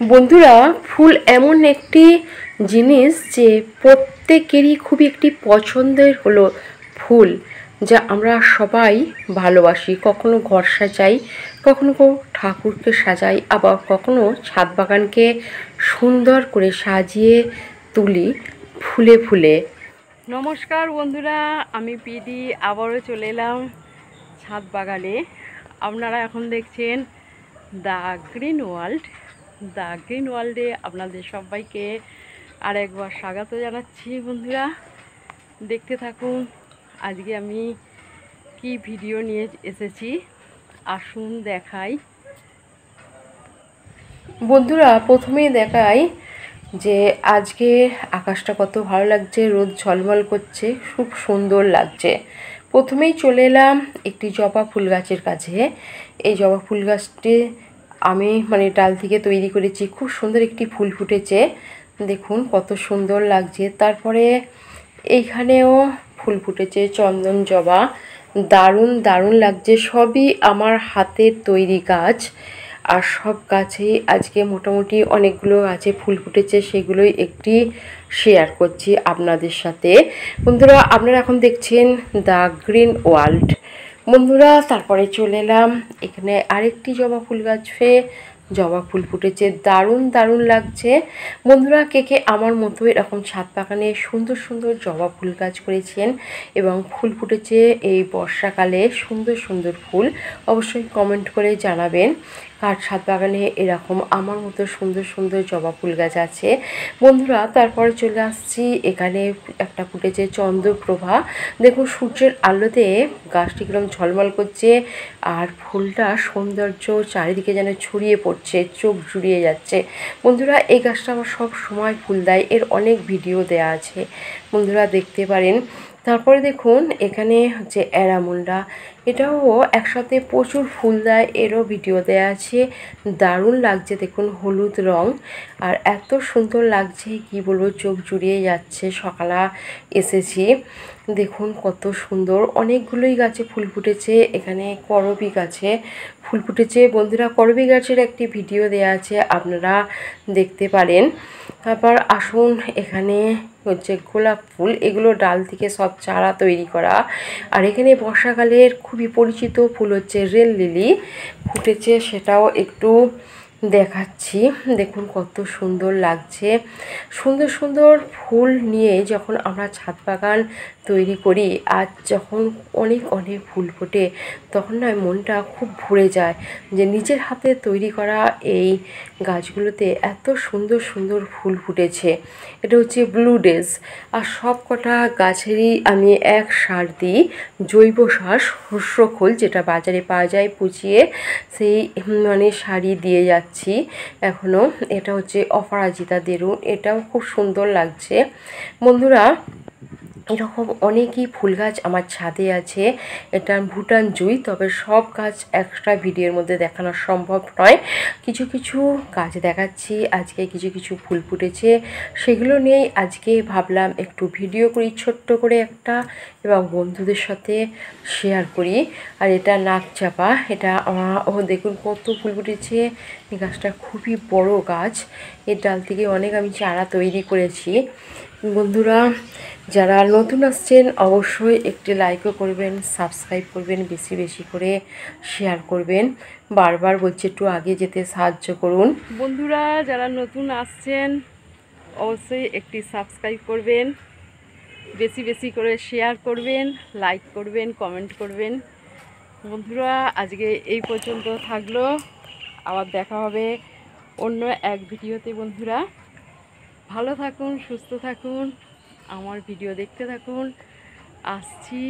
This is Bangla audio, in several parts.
বন্ধুরা, ফুল এমন একটি জিনিস যে প্রত্যেকেরই খুবই একটি পছন্দের হলো ফুল, যা আমরা সবাই ভালোবাসি। কখনো ঘর সাজাই, কখনো ঠাকুরকে সাজাই, আবার কখনো ছাদ বাগানকে সুন্দর করে সাজিয়ে তুলি ফুলে ফুলে। নমস্কার বন্ধুরা, আমি পিডি আবারও চলে এলাম ছাদ বাগানে। আপনারা এখন দেখছেন the green world. The green ওয়ার্ল্ডে আপনাদের সবাইকে আরেকবার স্বাগত জানাচ্ছি। বন্ধুরা, দেখতে থাকুন আজকে আমি কি ভিডিও নিয়ে এসেছি, আসুন দেখাই। বন্ধুরা, প্রথমেই দেখাই যে আজকে আকাশটা কত ভালো লাগছে, রোদ ঝলমল করছে, খুব সুন্দর লাগছে। প্রথমেই চলে এলাম একটি জবা ফুল গাছের কাছে। এই জবা ফুল গাছটি আমি ডাল থেকে তৈরি করেছি। খুব সুন্দর একটি ফুল ফুটেছে, দেখুন কত সুন্দর লাগছে। তারপরে এইখানেও ফুল ফুটেছে, চন্দন জবা, দারুণ দারুণ লাগছে। সবই আমার হাতের তৈরি গাছ, আর সব গাছেই আজকে মোটামুটি অনেকগুলো গাছে ফুল ফুটেছে, সেগুলোই একটি শেয়ার করছি আপনাদের সাথে। বন্ধুরা, আপনারা এখন দেখছেন দ্য গ্রিন ওয়ার্ল্ড। বন্ধুরা, তারপরে চলে এলাম এখানে আরেকটি জবা ফুল গাছে। জবা ফুল ফুটেছে, দারুণ দারুণ লাগছে। বন্ধুরা, কে কে আমার মতো এরকম ছাদ বাগানে সুন্দর সুন্দর জবা ফুল গাছ করেছেন এবং ফুল ফুটেছে এই বর্ষাকালে সুন্দর সুন্দর ফুল, অবশ্যই কমেন্ট করে জানাবেন কার ছাদ বাগানে এরকম আমার মতো সুন্দর সুন্দর জবা ফুল গাছ আছে। বন্ধুরা, তারপরে চলে আসছি, এখানে একটা ফুটেছে চন্দ্রপ্রভা। দেখুন সূর্যের আলোতে গাছটি কিরকম ঝলমল করছে, আর ফুলটা সৌন্দর্য চারিদিকে যেন ছড়িয়ে পড়ছে, চোখ জুড়িয়ে যাচ্ছে। বন্ধুরা, এই গাছটা আমার সব সময় ফুল দেয়, এর অনেক ভিডিও দেয়া আছে, বন্ধুরা দেখতে পারেন। তারপরে দেখুন এখানে হচ্ছে অ্যারামুন্ডা, এটাও একসাথে প্রচুর ফুল দেয়, এরও ভিডিও দেয়া আছে। দারুণ লাগছে, দেখুন হলুদ রং, আর এত সুন্দর লাগছে কি বলবো, চোখ জুড়িয়ে যাচ্ছে। সকালে এসেছি, দেখুন কত সুন্দর, অনেকগুলোই গাছে ফুল ফুটেছে। এখানে করবী গাছে ফুল ফুটেছে। বন্ধুরা, করবী গাছের একটি ভিডিও দেয়া আছে, আপনারা দেখতে পারেন। তারপর আসুন, এখানে হচ্ছে গোলাপ ফুল, এগুলো ডাল থেকে সব চারা তৈরি করা। আর এখানে বর্ষাকালের খুবই পরিচিত ফুল হচ্ছে রেল লিলি, ফুটেছে, সেটাও একটু দেখাচ্ছি। দেখুন কত সুন্দর লাগছে। সুন্দর সুন্দর ফুল নিয়ে যখন আমরা ছাদ বাগান তৈরি করি, আর যখন অনেক অনেক ফুল ফোটে, তখন না মনটা খুব ভরে যায় যে নিজের হাতে তৈরি করা এই গাছগুলোতে এত সুন্দর সুন্দর ফুল ফুটেছে। এটা হচ্ছে ব্লু ডেজ। আর সব কটা গাছেরই আমি এক সার দিই, জৈব সার, শস্য খোল, যেটা বাজারে পাওয়া যায় পচিয়ে, সেই সারই দিয়ে যাচ্ছি এখনও। এটা হচ্ছে অপরাজিতা দেরুন, এটাও খুব সুন্দর লাগছে। বন্ধুরা, এরকম অনেকই ফুল গাছ আমার ছাদে আছে। এটা ভুটান জুঁই, তবে সব গাছ একটা ভিডিওর মধ্যে দেখানো সম্ভব নয়। কিছু কিছু গাছ দেখাচ্ছি, আজকে কিছু কিছু ফুল ফুটেছে, সেগুলো নিয়েই আজকে ভাবলাম একটু ভিডিও করি ছোট্ট করে একটা, এবং বন্ধুদের সাথে শেয়ার করি। আর এটা নাকচাপা, এটা দেখুন কত ফুল ফুটেছে। এই গাছটা খুবই বড় গাছ, এর ডাল থেকে অনেক আমি চারা তৈরি করেছি। বন্ধুরা, যারা নতুন আসছেন অবশ্যই একটি লাইকও করবেন, সাবস্ক্রাইব করবেন, বেশি বেশি করে শেয়ার করবেন। বারবার বলছি একটু আগে যেতে সাহায্য করুন। বন্ধুরা, যারা নতুন আসছেন অবশ্যই একটি সাবস্ক্রাইব করবেন, বেশি বেশি করে শেয়ার করবেন, লাইক করবেন, কমেন্ট করবেন। বন্ধুরা, আজকে এই পর্যন্ত থাকলো, আবার দেখা হবে অন্য এক ভিডিওতে। বন্ধুরা, ভালো থাকুন, সুস্থ থাকুন, আমার ভিডিও দেখতে থাকুন। আসছি,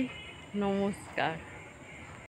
নমস্কার।